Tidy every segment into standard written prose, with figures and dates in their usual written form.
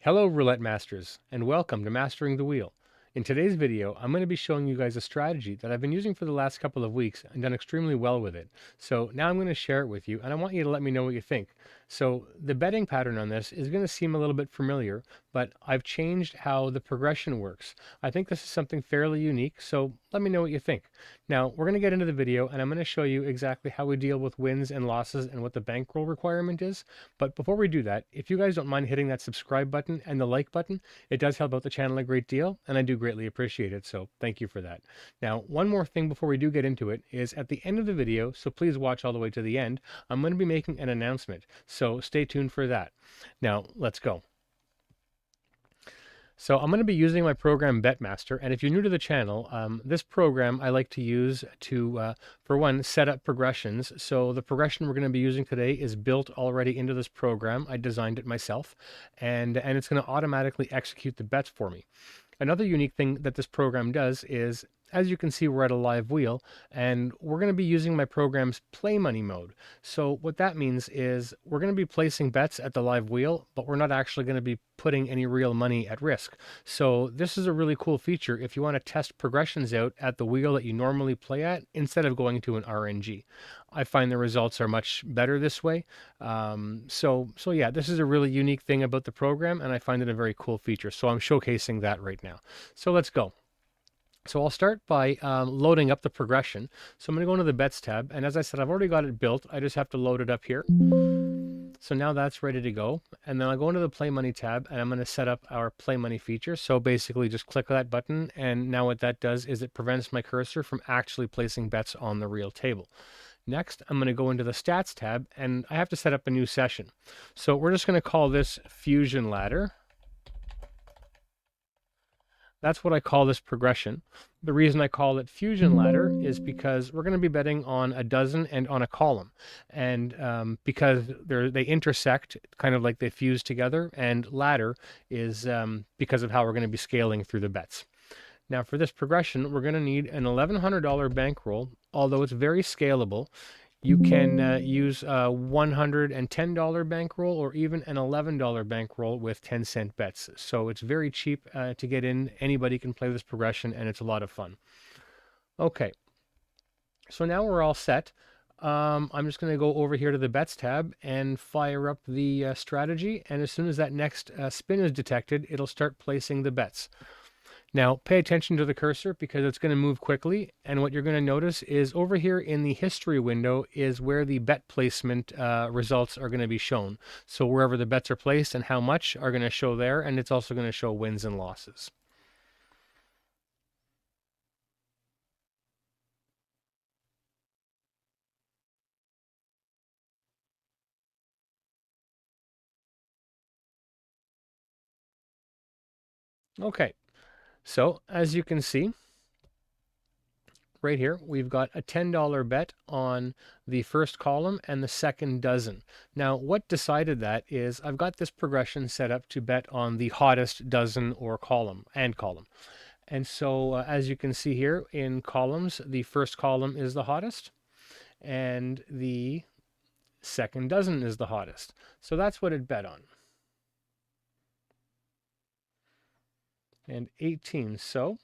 Hello Roulette Masters, and welcome to Mastering the Wheel. In today's video, I'm going to be showing you guys a strategy that I've been using for the last couple of weeks and done extremely well with it. So now I'm going to share it with you, and I want you to let me know what you think. So the betting pattern on this is going to seem a little bit familiar, but I've changed how the progression works. I think this is something fairly unique, so let me know what you think. Now, we're going to get into the video, and I'm going to show you exactly how we deal with wins and losses and what the bankroll requirement is. But before we do that, if you guys don't mind hitting that subscribe button and the like button, it does help out the channel a great deal, and I do greatly appreciate it, so thank you for that. Now, one more thing before we do get into it is at the end of the video, so please watch all the way to the end, I'm going to be making an announcement, so stay tuned for that. Now, let's go. So I'm going to be using my program BetMaster, and if you're new to the channel, this program I like to use to, for one, set up progressions. So the progression we're going to be using today is built already into this program. I designed it myself, and it's going to automatically execute the bets for me. Another unique thing that this program does is, as you can see, we're at a live wheel, and we're going to be using my program's play money mode. So what that means is we're going to be placing bets at the live wheel, but we're not actually going to be putting any real money at risk. So this is a really cool feature if you want to test progressions out at the wheel that you normally play at instead of going to an RNG. I find the results are much better this way. So yeah, this is a really unique thing about the program, and I find it a very cool feature. So I'm showcasing that right now. So let's go. So I'll start by loading up the progression. So I'm going to go into the bets tab, and as I said, I've already got it built. I just have to load it up here. So now that's ready to go. And then I'll go into the play money tab, and I'm going to set up our play money feature. So basically just click that button, and now what that does is it prevents my cursor from actually placing bets on the real table. Next, I'm going to go into the stats tab, and I have to set up a new session. So we're just going to call this Fusion Ladder. That's what I call this progression. The reason I call it Fusion Ladder is because we're going to be betting on a dozen and on a column. And because they intersect, kind of like they fuse together, and ladder is because of how we're going to be scaling through the bets. Now for this progression, we're going to need an $1,100 bankroll, although it's very scalable. You can use a $110 bankroll or even an $11 bankroll with 10-cent bets. So it's very cheap to get in. Anybody can play this progression, and it's a lot of fun. Okay, so now we're all set. I'm just going to go over here to the bets tab and fire up the strategy. And as soon as that next spin is detected, it'll start placing the bets. Now, pay attention to the cursor because it's going to move quickly. And what you're going to notice is over here in the history window is where the bet placement results are going to be shown. So wherever the bets are placed and how much are going to show there. And it's also going to show wins and losses. Okay, so as you can see, right here, we've got a $10 bet on the first column and the second dozen. Now, what decided that is I've got this progression set up to bet on the hottest dozen or column. And so as you can see here in columns, the first column is the hottest and the second dozen is the hottest. So that's what it bet on. And 18. So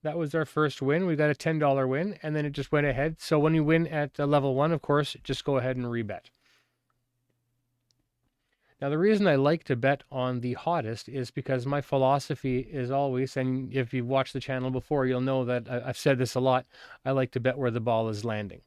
that was our first win. We got a $10 win, and then it just went ahead. So when you win at level 1, of course, just go ahead and rebet. Now, the reason I like to bet on the hottest is because my philosophy is always, and if you've watched the channel before, you'll know that I've said this a lot, I like to bet where the ball is landing.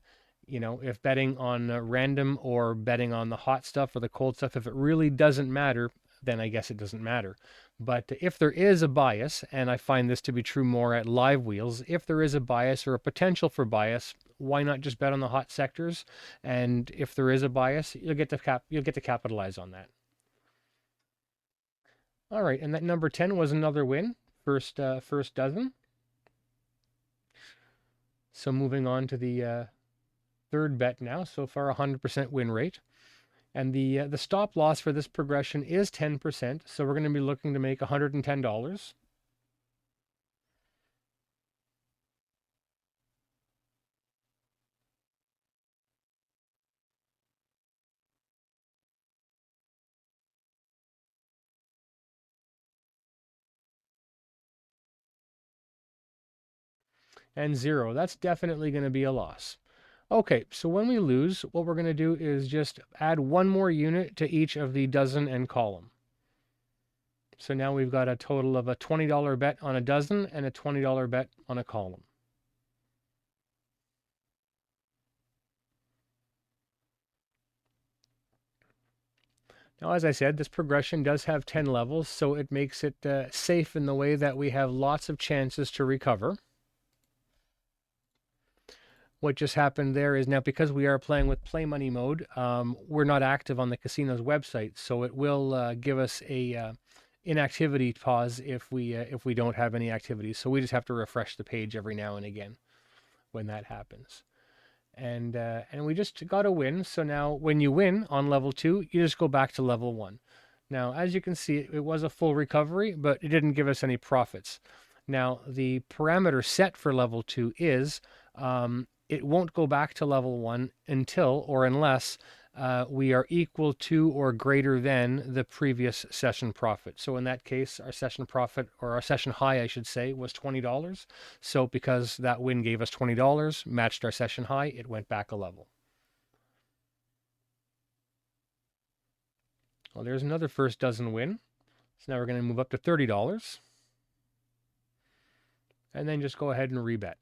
You know, if betting on random or betting on the hot stuff or the cold stuff, if it really doesn't matter, then I guess it doesn't matter. But if there is a bias, and I find this to be true more at live wheels, if there is a bias or a potential for bias, why not just bet on the hot sectors? And if there is a bias, you'll get to capitalize on that. All right, and that number 10 was another win, first dozen. So moving on to the third bet now. So far, 100% win rate. And the stop loss for this progression is 10%. So we're going to be looking to make $110. and 0. That's definitely going to be a loss. Okay, so when we lose, what we're going to do is just add one more unit to each of the dozen and column. So now we've got a total of a $20 bet on a dozen and a $20 bet on a column. Now, as I said, this progression does have 10 levels, so it makes it safe in the way that we have lots of chances to recover. What just happened there is now, because we are playing with play money mode, we're not active on the casino's website, so it will give us a inactivity pause if we don't have any activity. So we just have to refresh the page every now and again when that happens. And we just got a win. So now when you win on level 2, you just go back to level 1. Now, as you can see, it was a full recovery, but it didn't give us any profits. Now, the parameter set for level 2 is it won't go back to level 1 until or unless we are equal to or greater than the previous session profit. So in that case, our session profit, or our session high, I should say, was $20. So because that win gave us $20, matched our session high, it went back a level. Well, there's another first dozen win. So now we're going to move up to $30. And then just go ahead and rebet.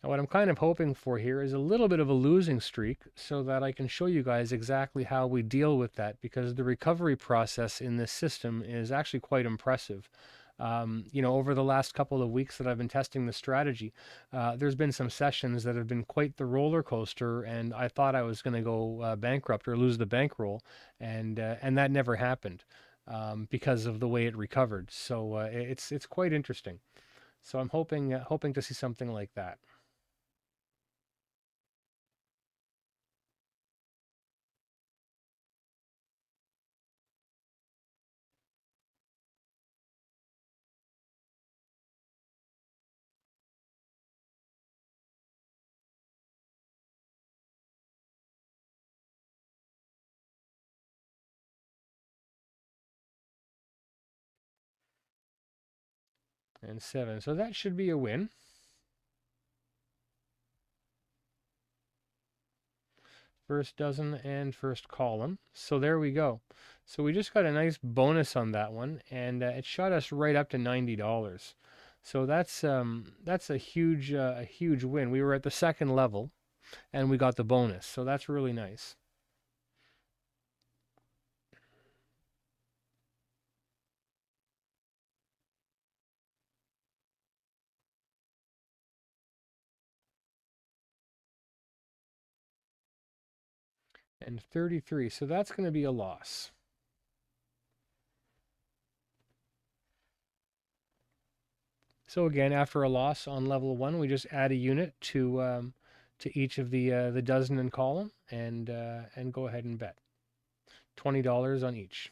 Now, what I'm kind of hoping for here is a little bit of a losing streak so that I can show you guys exactly how we deal with that, because the recovery process in this system is actually quite impressive. Over the last couple of weeks that I've been testing the strategy, there's been some sessions that have been quite the roller coaster, and I thought I was going to go bankrupt or lose the bankroll, and that never happened because of the way it recovered. So it's quite interesting. So I'm hoping to see something like that. And 7. So that should be a win. First dozen and first column. So there we go. So we just got a nice bonus on that one, and it shot us right up to $90. So that's a huge win. We were at the second level, and we got the bonus. So that's really nice. And 33. So that's going to be a loss. So again, after a loss on level 1, we just add a unit to each of the dozen and column, and go ahead and bet $20 on each.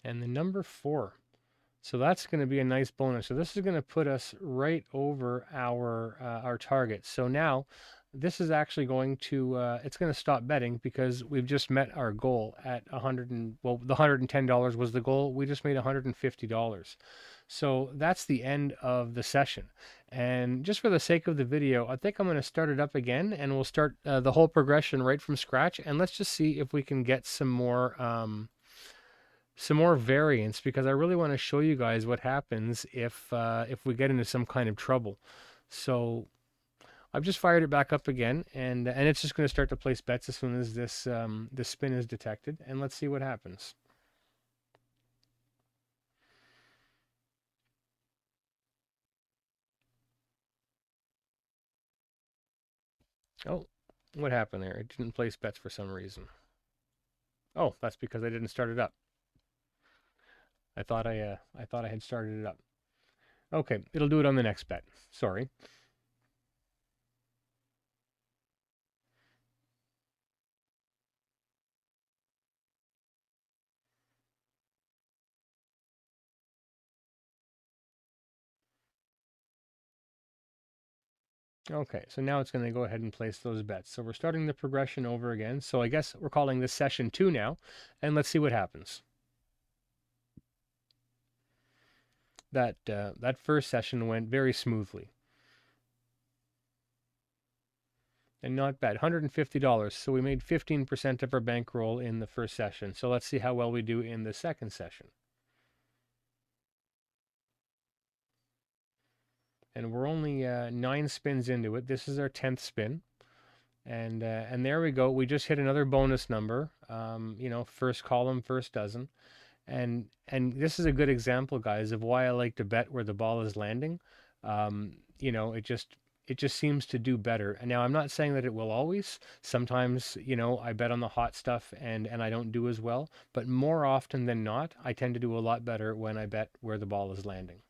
And the number 4. So that's going to be a nice bonus. So this is going to put us right over our target. So now this is actually going to it's going to stop betting because we've just met our goal at the $110 was the goal. We just made $150. So that's the end of the session. And just for the sake of the video, I think I'm going to start it up again, and we'll start the whole progression right from scratch. And let's just see if we can get some more variance, because I really want to show you guys what happens if we get into some kind of trouble. So I've just fired it back up again, and it's just going to start to place bets as soon as this spin is detected, and let's see what happens. Oh, what happened there? It didn't place bets for some reason. Oh, that's because I didn't start it up. I thought I had started it up. Okay, it'll do it on the next bet. Sorry. Okay, so now it's going to go ahead and place those bets. So we're starting the progression over again. So I guess we're calling this session 2 now, and let's see what happens. That first session went very smoothly and not bad. $150. So we made 15% of our bankroll in the first session. So let's see how well we do in the second session. And we're only 9 spins into it. This is our 10th spin. And there we go. We just hit another bonus number. First column, first dozen. And this is a good example, guys, of why I like to bet where the ball is landing. It just seems to do better. And now I'm not saying that it will always. Sometimes, I bet on the hot stuff and I don't do as well. But more often than not, I tend to do a lot better when I bet where the ball is landing.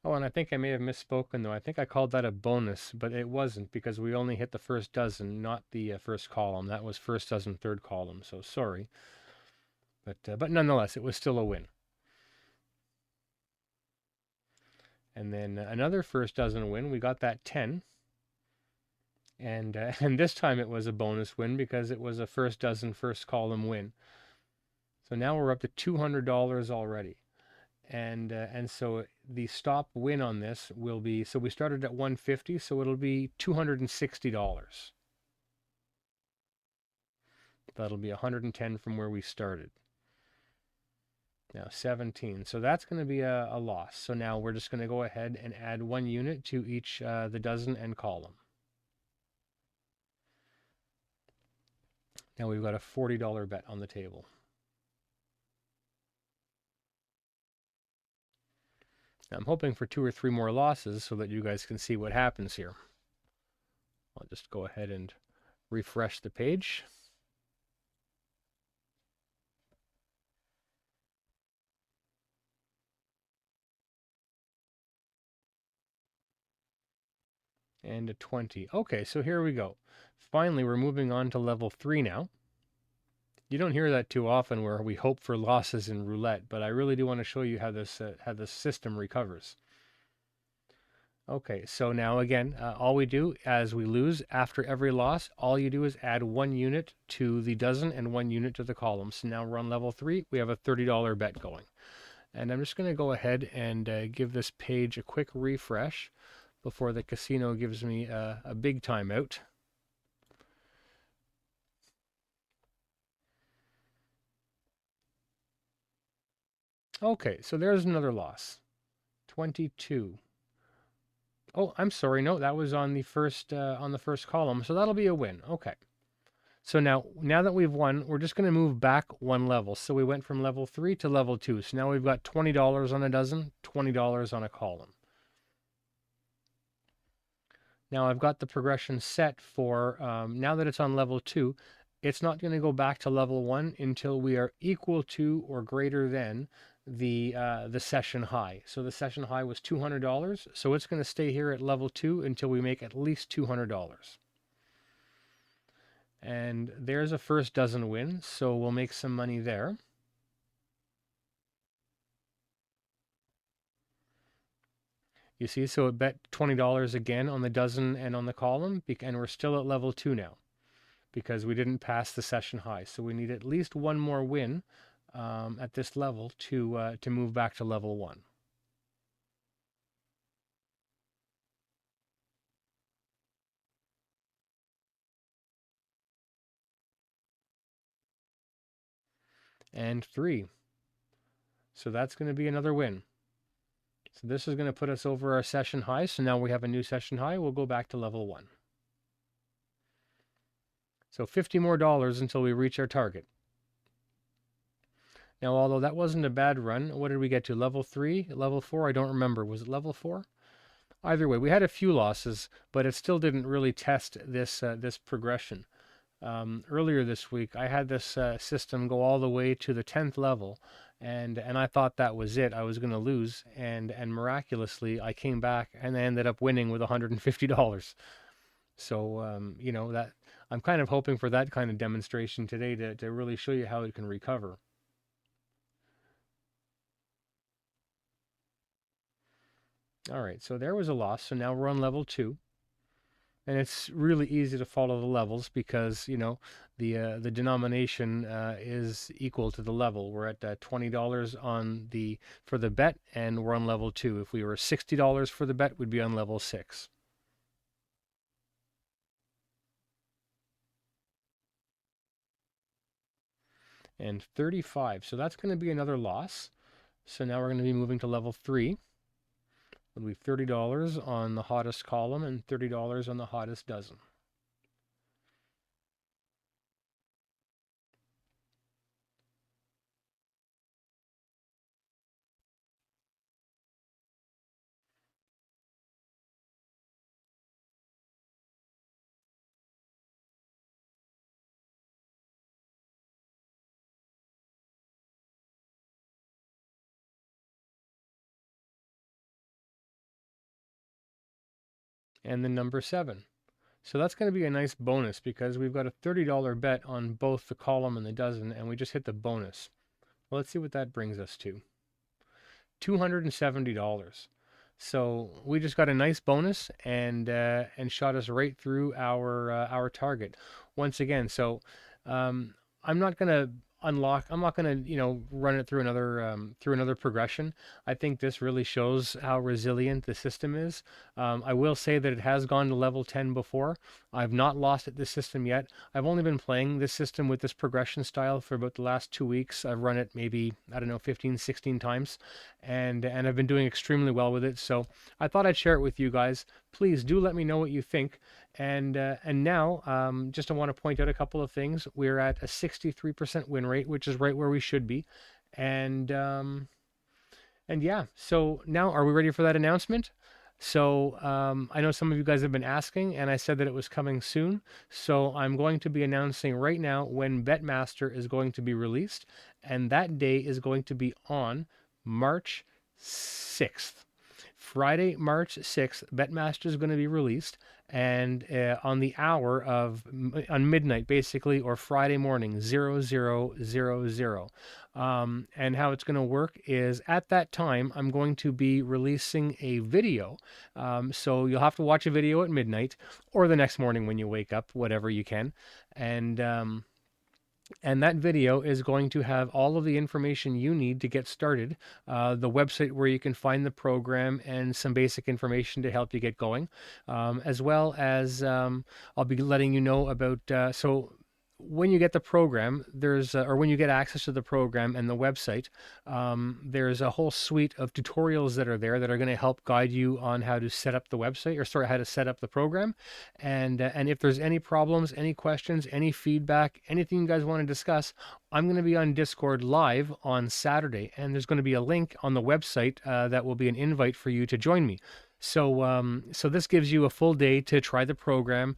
Oh, and I think I may have misspoken though. I think I called that a bonus, but it wasn't because we only hit the first dozen, not the first column. That was first dozen, third column. So sorry, but nonetheless, it was still a win. And then another first dozen win. We got that 10, and this time it was a bonus win because it was a first dozen, first column win. So now we're up to $200 already. And so the stop win on this will be, so we started at 150, so it'll be $260. That'll be 110 from where we started. Now 17, so that's going to be a loss. So now we're just going to go ahead and add 1 unit to each the dozen and column. Now we've got a $40 bet on the table. Now I'm hoping for 2 or 3 more losses so that you guys can see what happens here. I'll just go ahead and refresh the page. And a 20. Okay, so here we go. Finally, we're moving on to level 3 now. You don't hear that too often where we hope for losses in roulette, but I really do want to show you how this system recovers. Okay, so now again, all we do as we lose after every loss, all you do is add 1 unit to the dozen and 1 unit to the column. So now we're on level 3. We have a $30 bet going. And I'm just going to go ahead and give this page a quick refresh before the casino gives me a big timeout. Okay, so there's another loss. 22. Oh, I'm sorry. No, that was on the first column. So that'll be a win. Okay. So now that we've won, we're just going to move back 1 level. So we went from level 3 to level 2. So now we've got $20 on a dozen, $20 on a column. Now I've got the progression set for, now that it's on level 2, it's not going to go back to level 1 until we are equal to or greater than the session high. So the session high was $200, so it's going to stay here at level 2 until we make at least $200. And there's a first dozen win, so we'll make some money there. You see, so it bet $20 again on the dozen and on the column, and we're still at level 2 now because we didn't pass the session high. So we need at least 1 more win at this level to move back to level 1. And 3. So that's going to be another win. So this is going to put us over our session high. So now we have a new session high. We'll go back to level 1. So $50 more until we reach our target. Now, although that wasn't a bad run, what did we get to? Level 3? Level 4? I don't remember. Was it level 4? Either way, we had a few losses, but it still didn't really test this progression. Earlier this week, I had this system go all the way to the 10th level, and I thought that was it. I was going to lose, and miraculously, I came back and I ended up winning with $150. So that I'm kind of hoping for that kind of demonstration today to really show you how it can recover. All right, so there was a loss. So now we're on level 2. And it's really easy to follow the levels because, you know, the denomination is equal to the level. We're at $20 for the bet, and we're on level 2. If we were $60 for the bet, we'd be on level 6. And 35. So that's going to be another loss. So now we're going to be moving to level 3. It'll be $30 on the hottest column and $30 on the hottest dozen. And then number 7. So that's going to be a nice bonus because we've got a $30 bet on both the column and the dozen, and we just hit the bonus. Well, let's see what that brings us to. $270. So we just got a nice bonus and shot us right through our target once again. So I'm not gonna I'm not gonna run it through another progression. I think this really shows how resilient the system is. I will say that it has gone to level 10 before. I've not lost at this system yet. I've only been playing this system with this progression style for about the last 2 weeks. I've run it maybe, I don't know, 15, 16 times, and I've been doing extremely well with it. So I thought I'd share it with you guys. Please do let me know what you think. And now, just I want to point out a couple of things. We're at a 63% win rate, which is right where we should be. And yeah, so now are we ready for that announcement? So I know some of you guys have been asking, and I said that it was coming soon. So I'm going to be announcing right now when Betmaster is going to be released, and that day is going to be on March 6th. Friday, March 6th, Betmaster is going to be released, and on the hour of on midnight, basically, or Friday morning, 0000. And how it's going to work is at that time, I'm going to be releasing a video. So you'll have to watch a video at midnight or the next morning when you wake up, whatever you can. And that video is going to have all of the information you need to get started, the website where you can find the program and some basic information to help you get going, as well as I'll be letting you know about, so when you get the program, or when you get access to the program and the website, there's a whole suite of tutorials that are there that are going to help guide you on how to set up the website, or sorry, how to set up the program. And if there's any problems, any questions, any feedback, anything you guys want to discuss, I'm going to be on Discord live on Saturday, and there's going to be a link on the website that will be an invite for you to join me. So this gives you a full day to try the program,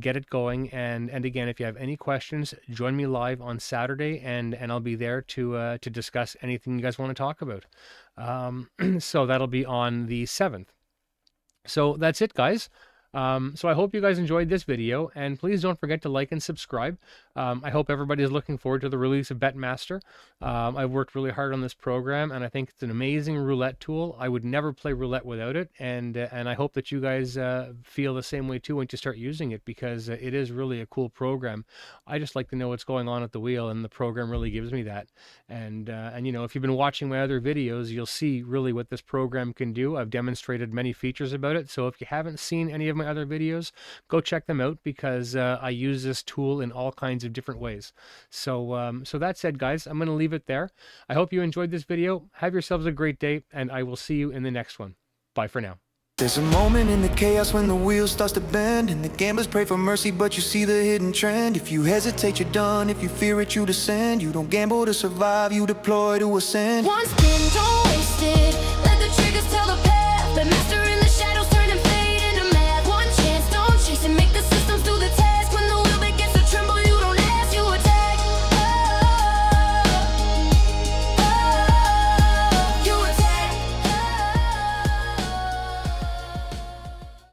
get it going, and again, if you have any questions, join me live on Saturday, and I'll be there to discuss anything you guys want to talk about. So that'll be on the 7th. So that's it, guys. So I hope you guys enjoyed this video, and please don't forget to like and subscribe. I hope everybody is looking forward to the release of Betmaster. I've worked really hard on this program, and I think it's an amazing roulette tool. I would never play roulette without it, and I hope that you guys feel the same way too once you start using it, because it is really a cool program. I just like to know what's going on at the wheel, and the program really gives me that. And you know, if you've been watching my other videos, you'll see really what this program can do. I've demonstrated many features about it, so if you haven't seen any of my other videos, go check them out, because I use this tool in all kinds of different ways. So that said, guys, I'm going to leave it there. I hope you enjoyed this video. Have yourselves a great day, and I will see you in the next one. Bye for now. There's a moment in the chaos when the wheel starts to bend, and the gamblers pray for mercy, but you see the hidden trend. If you hesitate, you're done. If you fear it, you descend. You don't gamble to survive, you deploy to ascend. One spin, don't waste it.